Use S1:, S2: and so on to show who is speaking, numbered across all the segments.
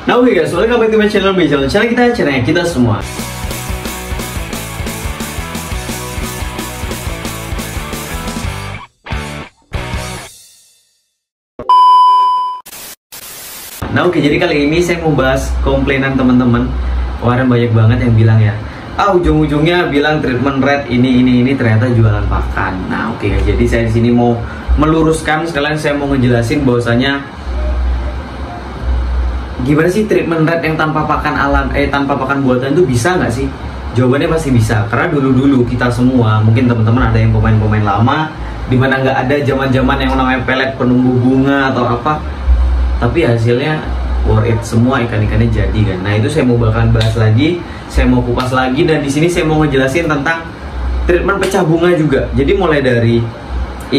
S1: Nah oke guys, welcome back to my channel, channel kita, channel kita semua. Nah oke, jadi kali ini saya mau bahas komplainan teman-teman. Kemarin banyak banget yang bilang ya, ujung-ujungnya bilang treatment red ini ternyata jualan pakan. Nah oke, jadi saya di sini mau meluruskan, sekalian saya mau ngejelasin bahwasanya gimana sih treatment red yang tanpa pakan alam, tanpa pakan buatan itu bisa nggak sih? Jawabannya pasti bisa, karena dulu kita semua, mungkin teman-teman ada yang pemain-pemain lama, dimana nggak ada zaman-zaman yang namanya pelet penumbuh bunga atau apa, tapi hasilnya worth it semua, ikan-ikannya jadi kan. Nah itu saya mau bakalan bahas lagi, saya mau kupas lagi, dan di sini saya mau ngejelasin tentang treatment pecah bunga juga. Jadi mulai dari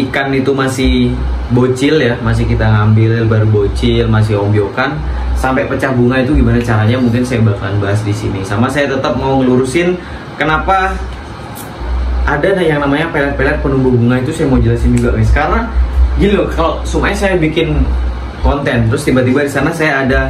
S1: ikan itu masih bocil ya, masih kita ngambil baru bocil, masih ombyokan, sampai pecah bunga itu gimana caranya, mungkin saya bakalan bahas di sini. Sama saya tetap mau ngelurusin kenapa ada yang namanya pelet-pelet penumbuh bunga, itu saya mau jelasin juga guys. Karena gini loh, kalau semuanya saya bikin konten terus tiba-tiba di sana saya ada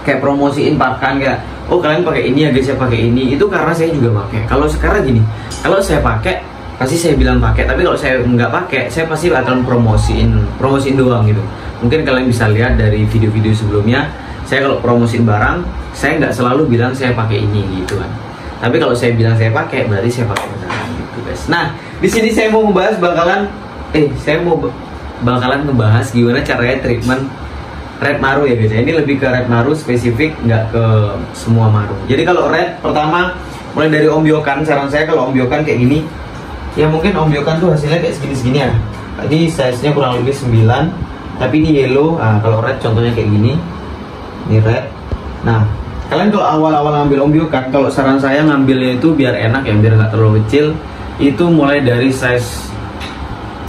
S1: kayak promosiin pakan, kayak kalian pakai ini ya guys, saya pakai ini, itu karena saya juga pakai. Kalau sekarang gini, kalau saya pakai pasti saya bilang pakai, tapi kalau saya nggak pakai saya pasti akan promosiin doang gitu. Mungkin kalian bisa lihat dari video-video sebelumnya, saya kalau promosiin barang saya nggak selalu bilang saya pakai ini gitu kan, tapi kalau saya bilang saya pakai berarti saya pakai beneran gitu guys. Nah di sini saya mau membahas bakalan ngebahas gimana caranya treatment red maru ya guys. Ini lebih ke red maru spesifik, nggak ke semua maru. Jadi kalau red, pertama mulai dari ombyokan. Saran saya kalau ombyokan kayak gini ya, mungkin ombyokan tuh hasilnya kayak segini-segini ya. Ini size nya kurang lebih 9, tapi ini yellow. Nah kalau red contohnya kayak gini, ini red. Nah kalian kalau awal-awal ngambil ombyokan, kalau saran saya ngambilnya itu biar enak ya, biar nggak terlalu kecil, itu mulai dari size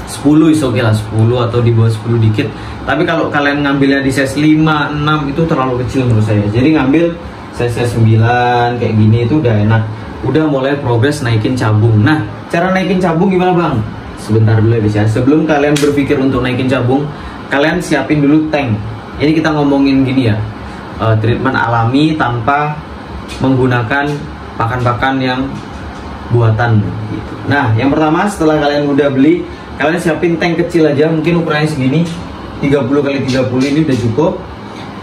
S1: 10 is oke lah, 10 atau di bawah 10 dikit. Tapi kalau kalian ngambilnya di size 5, 6 itu terlalu kecil menurut saya. Jadi ngambil size 9 kayak gini itu udah enak, udah mulai progres naikin cabung. Nah cara naikin cabung gimana bang? Sebentar dulu ya guys ya, sebelum kalian berpikir untuk naikin cabung, kalian siapin dulu tank. Ini kita ngomongin gini ya, treatment alami tanpa menggunakan pakan-pakan yang buatan gitu. Nah yang pertama, setelah kalian udah beli, kalian siapin tank kecil aja, mungkin ukurannya segini, 30x30 ini udah cukup.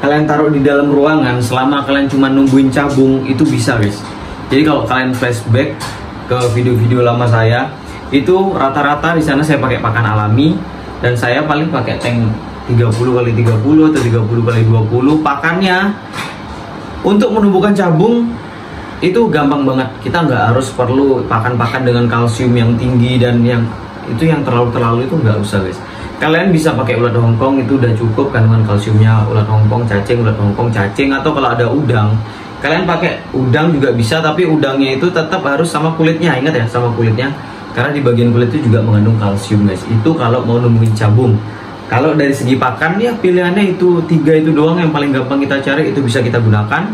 S1: Kalian taruh di dalam ruangan selama kalian cuma nungguin cabung, itu bisa guys. Jadi kalau kalian flashback ke video-video lama saya, itu rata-rata di sana saya pakai pakan alami, dan saya paling pakai tank 30x30 atau 30x20. Pakannya untuk menumbuhkan cabung itu gampang banget. Kita nggak harus perlu pakan-pakan dengan kalsium yang tinggi, dan yang itu yang terlalu itu nggak usah guys. Kalian bisa pakai ulat Hongkong, itu udah cukup kandungan kalsiumnya. Ulat Hongkong cacing, atau kalau ada udang, kalian pakai udang juga bisa, tapi udangnya itu tetap harus sama kulitnya. Ingat ya, sama kulitnya, karena di bagian kulit itu juga mengandung kalsium guys. Itu kalau mau numbuhin cabung. Kalau dari segi pakan ya pilihannya itu 3 itu doang yang paling gampang kita cari, itu bisa kita gunakan.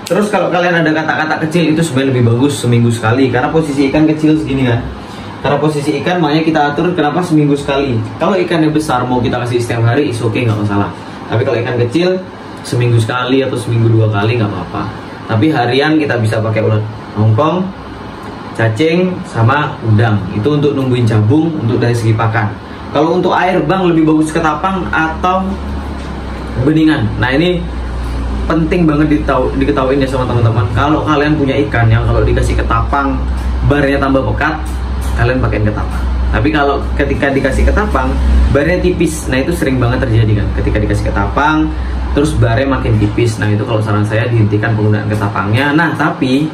S1: Terus kalau kalian ada kata-kata kecil, itu sebenarnya lebih bagus seminggu sekali, karena posisi ikan kecil segini kan. Karena posisi ikan makanya kita atur kenapa seminggu sekali. Kalau ikannya besar mau kita kasih setiap hari, is oke, nggak masalah. Tapi kalau ikan kecil seminggu sekali atau seminggu 2 kali nggak apa-apa. Tapi harian kita bisa pakai ulat Hongkong, cacing, sama udang. Itu untuk nungguin cabung, untuk dari segi pakan. Kalau untuk air bang, lebih bagus ketapang atau beningan. Nah ini penting banget diketahuin ya sama teman-teman. Kalau kalian punya ikan yang kalau dikasih ketapang barnya tambah pekat, kalian pakai ketapang. Tapi kalau ketika dikasih ketapang barnya tipis, nah itu sering banget terjadi kan. Ketika dikasih ketapang terus barnya makin tipis, nah itu kalau saran saya dihentikan penggunaan ketapangnya. Nah tapi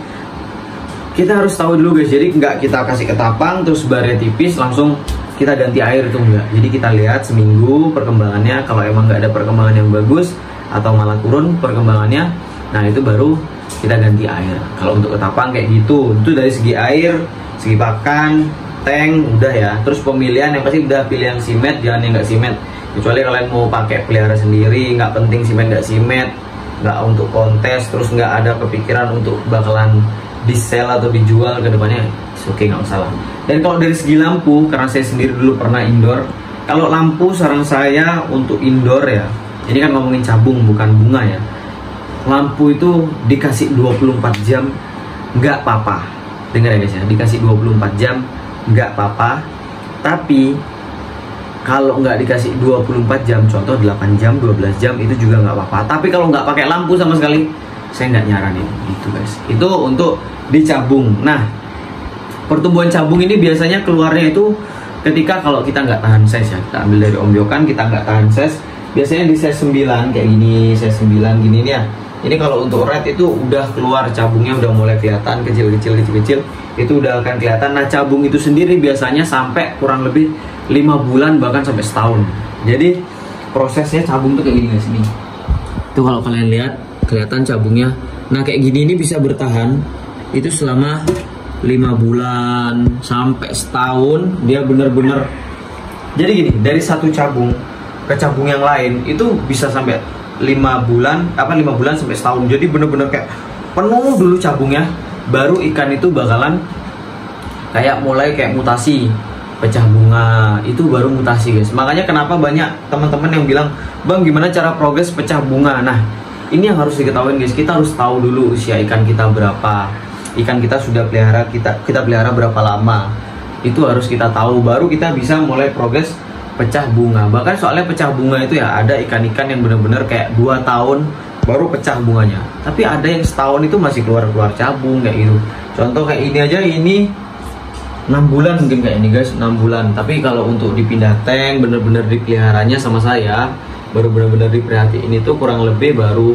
S1: kita harus tahu dulu guys, jadi nggak kita kasih ketapang terus barnya tipis langsung kita ganti air, itu enggak. Jadi kita lihat seminggu perkembangannya. Kalau emang nggak ada perkembangan yang bagus atau malah turun perkembangannya, nah itu baru kita ganti air. Kalau untuk ketapang kayak gitu, itu dari segi air, segi pakan, tank udah ya. Terus pemilihan yang pasti udah pilih yang simet, jangan yang nggak simet. Kecuali kalian mau pakai pelihara sendiri, nggak penting simet nggak simet, nggak untuk kontes, terus nggak ada kepikiran untuk bakalan di sell atau dijual ke depannya, oke, nggak masalah. Dan kalau dari segi lampu, karena saya sendiri dulu pernah indoor, kalau lampu saran saya untuk indoor ya, ini kan ngomongin cabung bukan bunga ya, lampu itu dikasih 24 jam nggak apa-apa. Dengar ya guys ya, dikasih 24 jam nggak apa-apa. Tapi kalau nggak dikasih 24 jam, contoh 8 jam, 12 jam itu juga nggak apa-apa. Tapi kalau nggak pakai lampu sama sekali, saya nggak nyaranin gitu guys. Itu untuk dicabung. Nah, pertumbuhan cabung ini biasanya keluarnya itu ketika kalau kita nggak tahan size ya. Kita ambil dari ombyokan, kita nggak tahan size. Biasanya di size 9 kayak gini, size 9 gini nih ya. Ini kalau untuk red itu udah keluar cabungnya, udah mulai kelihatan kecil-kecil, itu udah akan kelihatan. Nah, cabung itu sendiri biasanya sampai kurang lebih 5 bulan bahkan sampai setahun. Jadi prosesnya cabung tuh kayak gini guys, nih. Tuh kalau kalian lihat kelihatan cabungnya. Nah, kayak gini ini bisa bertahan itu selama 5 bulan sampai setahun. Dia bener-bener, jadi gini, dari satu cabung ke cabung yang lain itu bisa sampai 5 bulan sampai setahun. Jadi bener-bener kayak penuh dulu cabungnya, baru ikan itu bakalan kayak mulai kayak mutasi, pecah bunga, itu baru mutasi guys. Makanya kenapa banyak teman-teman yang bilang, "Bang, gimana cara progres pecah bunga?" Nah, ini yang harus diketahui guys. Kita harus tahu dulu usia ikan kita berapa, ikan kita sudah pelihara, kita pelihara berapa lama. Itu harus kita tahu, baru kita bisa mulai progres pecah bunga. Bahkan soalnya pecah bunga itu ya, ada ikan-ikan yang bener-bener kayak 2 tahun baru pecah bunganya. Tapi ada yang setahun itu masih keluar-keluar cabung kayak gitu. Contoh kayak ini aja, ini 6 bulan mungkin kayak ini guys, 6 bulan. Tapi kalau untuk dipindah tank, bener-bener dipeliharanya sama saya, baru bener-bener diperhatiin itu kurang lebih baru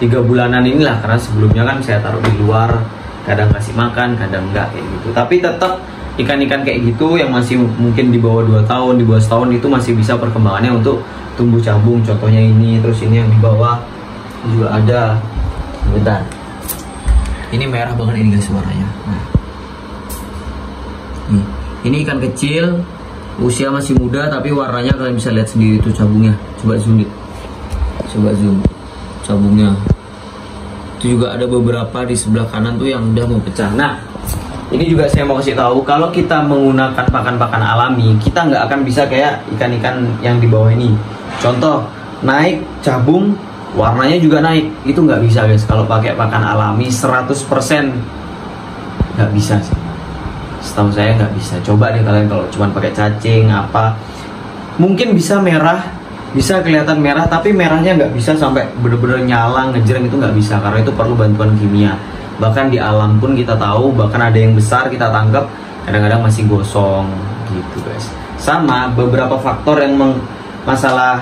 S1: 3 bulanan inilah. Karena sebelumnya kan saya taruh di luar, kadang kasih makan, kadang enggak kayak gitu. Tapi tetap ikan-ikan kayak gitu yang masih mungkin di bawah 2 tahun, di bawah setahun itu masih bisa perkembangannya untuk tumbuh cabung. Contohnya ini, terus ini yang di bawah juga ada. Bentar, ini merah banget ini guys warnanya. Nah, ini ikan kecil, usia masih muda, tapi warnanya kalian bisa lihat sendiri tuh cabungnya. Coba zoom, cabungnya. Itu juga ada beberapa di sebelah kanan tuh yang udah mau pecah. Nah, ini juga saya mau kasih tahu, kalau kita menggunakan pakan-pakan alami, kita nggak akan bisa kayak ikan-ikan yang di bawah ini. Contoh, naik cabung, warnanya juga naik. Itu nggak bisa guys, kalau pakai pakan alami 100% nggak bisa sih. Setahu saya nggak bisa. Coba deh kalian kalau cuma pakai cacing apa, mungkin bisa merah, bisa kelihatan merah, tapi merahnya nggak bisa sampai bener-bener nyala ngejreng, itu nggak bisa, karena itu perlu bantuan kimia. Bahkan di alam pun kita tahu, bahkan ada yang besar kita tangkap kadang-kadang masih gosong gitu guys. Sama beberapa faktor yang masalah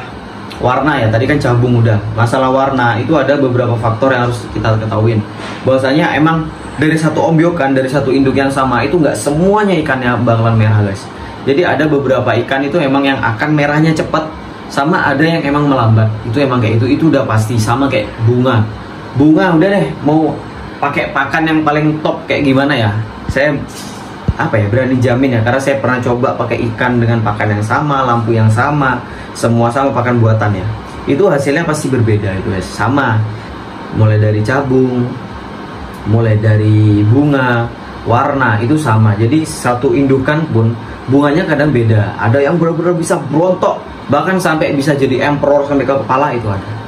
S1: warna ya, tadi kan cabung udah. Masalah warna itu ada beberapa faktor yang harus kita ketahuin. Bahwasanya emang dari satu ombyokan, dari satu induk yang sama itu nggak semuanya ikannya bakalan merah guys. Jadi ada beberapa ikan itu emang yang akan merahnya cepat, sama ada yang emang melambat. Itu emang kayak itu udah pasti. Sama kayak bunga udah deh, mau pakai pakan yang paling top kayak gimana ya, saya berani jamin ya, karena saya pernah coba pakai ikan dengan pakan yang sama, lampu yang sama, semua sama pakan buatan ya, itu hasilnya pasti berbeda itu guys. Sama mulai dari cabung, mulai dari bunga, warna itu sama. Jadi satu indukan pun bunganya kadang beda. Ada yang benar-benar bisa berontok, bahkan sampai bisa jadi emperor sampai ke kepala, itu ada.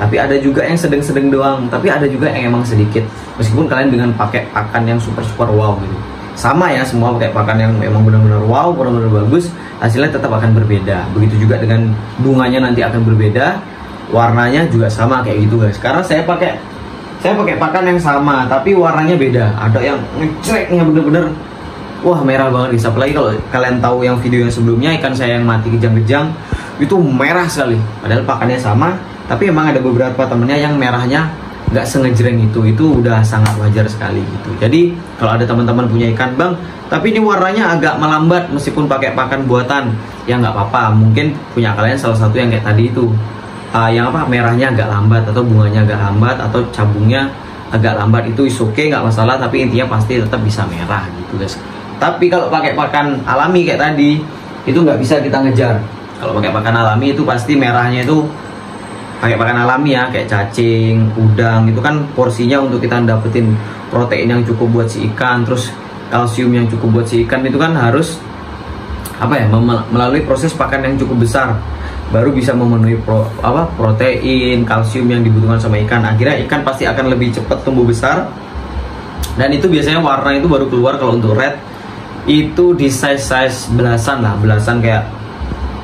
S1: Tapi ada juga yang sedang-sedang doang, tapi ada juga yang emang sedikit. Meskipun kalian dengan pakai pakan yang super wow gitu. Sama ya, semua pakai pakan yang emang benar-benar wow, benar-benar bagus, hasilnya tetap akan berbeda. Begitu juga dengan bunganya nanti akan berbeda, warnanya juga sama kayak gitu guys. Karena saya pakai pakan yang sama, tapi warnanya beda. Ada yang ngeceknya bener-bener wah merah banget guys. Apalagi kalau kalian tahu yang video yang sebelumnya, ikan saya yang mati kejang-kejang itu merah sekali. Padahal pakannya sama, tapi emang ada beberapa temennya yang merahnya nggak sengejreng itu udah sangat wajar sekali gitu. Jadi kalau ada teman-teman punya ikan, "Bang, tapi ini warnanya agak melambat meskipun pakai pakan buatan," ya nggak apa-apa. Mungkin punya kalian salah satu yang kayak tadi itu, yang merahnya agak lambat, atau bunganya agak lambat, atau cabungnya agak lambat, itu is okay, nggak masalah. Tapi intinya pasti tetap bisa merah gitu guys. Tapi kalau pakai pakan alami kayak tadi, itu nggak bisa kita ngejar. Kalau pakai pakan alami itu pasti merahnya itu pakai pakan alami ya, kayak cacing, udang, itu kan porsinya untuk kita dapetin protein yang cukup buat si ikan, terus kalsium yang cukup buat si ikan, itu kan harus melalui proses pakan yang cukup besar. baru bisa memenuhi protein, kalsium yang dibutuhkan sama ikan. Akhirnya ikan pasti akan lebih cepat tumbuh besar. Dan itu biasanya warna itu baru keluar kalau untuk red itu di size belasan lah, belasan kayak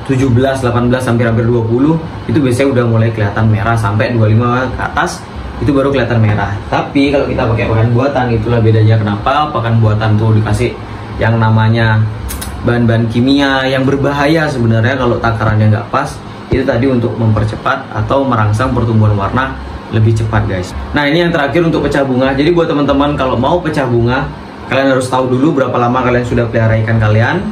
S1: 17, 18 hampir 20 itu biasanya udah mulai kelihatan merah, sampai 25 ke atas itu baru kelihatan merah. Tapi kalau kita pakai pakan buatan, itulah bedanya kenapa pakan buatan tuh dikasih yang namanya bahan-bahan kimia yang berbahaya sebenarnya kalau takarannya nggak pas. Itu tadi untuk mempercepat atau merangsang pertumbuhan warna lebih cepat guys. Nah ini yang terakhir untuk pecah bunga. Jadi buat teman-teman kalau mau pecah bunga, kalian harus tahu dulu berapa lama kalian sudah pelihara ikan kalian.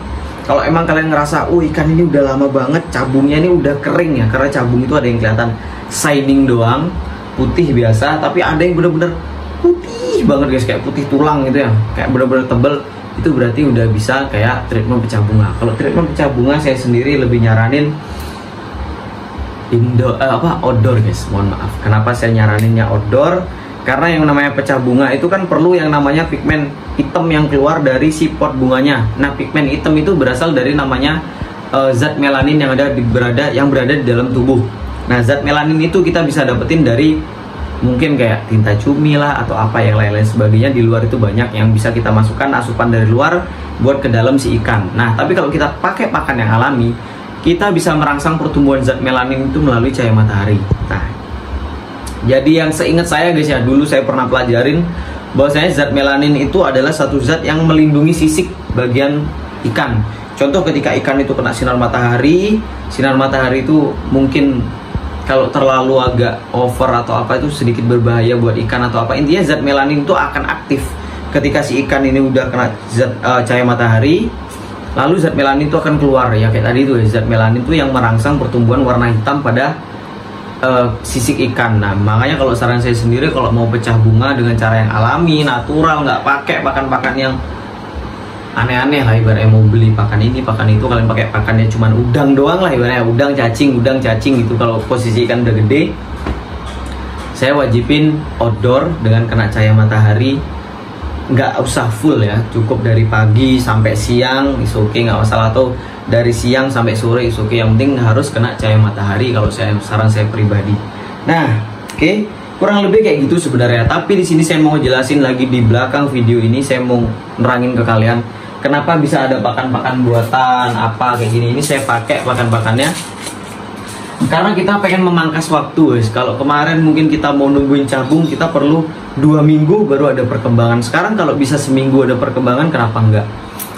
S1: Kalau emang kalian ngerasa, oh ikan ini udah lama banget, cabungnya ini udah kering ya, karena cabung itu ada yang kelihatan shining doang, putih biasa, tapi ada yang bener-bener putih banget guys, kayak putih tulang gitu ya, kayak bener-bener tebel. Itu berarti udah bisa kayak treatment pecah bunga. Kalau treatment pecah bunga saya sendiri lebih nyaranin outdoor guys, mohon maaf. Kenapa saya nyaraninnya outdoor? Karena yang namanya pecah bunga itu kan perlu yang namanya pigmen hitam yang keluar dari si pot bunganya. Nah pigmen hitam itu berasal dari namanya zat melanin yang berada di dalam tubuh. Nah zat melanin itu kita bisa dapetin dari mungkin kayak tinta cumi lah atau apa yang lain-lain sebagainya. Di luar itu banyak yang bisa kita masukkan asupan dari luar buat ke dalam si ikan. Nah tapi kalau kita pakai pakan yang alami, kita bisa merangsang pertumbuhan zat melanin itu melalui cahaya matahari. Nah, jadi yang seingat saya guys ya, dulu saya pernah pelajarin bahwasanya zat melanin itu adalah satu zat yang melindungi sisik bagian ikan. Contoh ketika ikan itu kena sinar matahari itu mungkin kalau terlalu agak over atau apa itu sedikit berbahaya buat ikan atau apa. Intinya zat melanin itu akan aktif ketika si ikan ini udah kena zat cahaya matahari. Lalu zat melanin itu akan keluar ya, kayak tadi tuh zat melanin itu yang merangsang pertumbuhan warna hitam pada sisik ikan. Nah makanya kalau saran saya sendiri, kalau mau pecah bunga dengan cara yang alami, natural, nggak pakai pakan-pakan yang aneh-aneh lah, ibaratnya mau beli pakan ini pakan itu, kalian pakai pakannya cuman udang doang lah, ibaratnya udang cacing gitu. Kalau posisi ikan udah gede, saya wajibin outdoor dengan kena cahaya matahari. Nggak usah full ya, cukup dari pagi sampai siang is okay, nggak masalah, atau dari siang sampai sore is okay. Yang penting harus kena cahaya matahari kalau saran saya pribadi. Nah oke, kurang lebih kayak gitu sebenarnya. Tapi di sini saya mau jelasin lagi di belakang video ini, saya mau nerangin ke kalian kenapa bisa ada pakan-pakan buatan apa kayak gini. Ini saya pakai pakan-pakannya karena kita pengen memangkas waktu guys. Kalau kemarin mungkin kita mau nungguin cabung, kita perlu 2 minggu baru ada perkembangan. Sekarang kalau bisa seminggu ada perkembangan, kenapa enggak?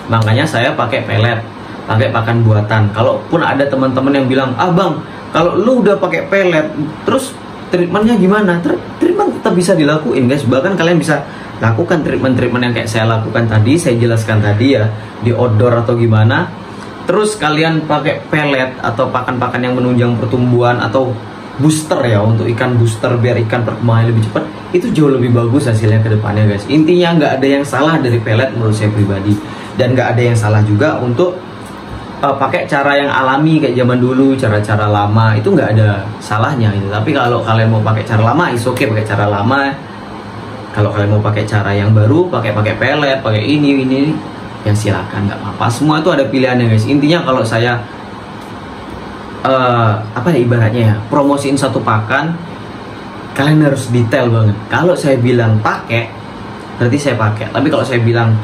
S1: Makanya saya pakai pelet, pakai pakan buatan. Kalaupun ada teman-teman yang bilang, ah bang, kalau lu udah pakai pelet, terus treatmentnya gimana? Treatment tetap bisa dilakuin guys. Bahkan kalian bisa lakukan treatment-treatment yang kayak saya lakukan tadi, saya jelaskan tadi ya, di outdoor atau gimana. Terus kalian pakai pelet atau pakan-pakan yang menunjang pertumbuhan atau booster ya, untuk ikan booster biar ikan perkembangannya lebih cepat, itu jauh lebih bagus hasilnya ke depannya guys. Intinya nggak ada yang salah dari pelet menurut saya pribadi, dan nggak ada yang salah juga untuk pakai cara yang alami kayak zaman dulu, cara-cara lama itu nggak ada salahnya gitu. Tapi kalau kalian mau pakai cara lama, is okay pakai cara lama. Kalau kalian mau pakai cara yang baru, pakai pelet, pakai ini ya silakan, nggak apa-apa. Semua itu ada pilihannya guys. Intinya kalau saya ibaratnya ya, promosiin satu pakan, kalian harus detail banget. Kalau saya bilang pakai, berarti saya pakai. Tapi kalau saya bilang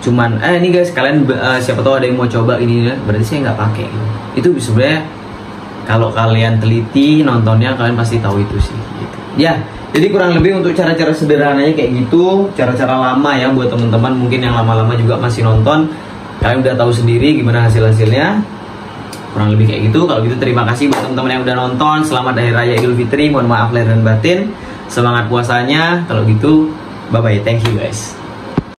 S1: cuman ini guys, kalian siapa tahu ada yang mau coba ini, berarti saya nggak pakai. Itu sebenarnya kalau kalian teliti nontonnya, kalian pasti tahu itu sih gitu. Ya, jadi kurang lebih untuk cara-cara sederhananya kayak gitu, cara-cara lama ya buat teman-teman mungkin yang lama-lama juga masih nonton, kalian udah tahu sendiri gimana hasil-hasilnya. Kurang lebih kayak gitu. Kalau gitu terima kasih buat teman-teman yang udah nonton. Selamat Hari Raya Idul Fitri. Mohon maaf lahir dan batin. Semangat puasanya. Kalau gitu bye bye, thank you guys.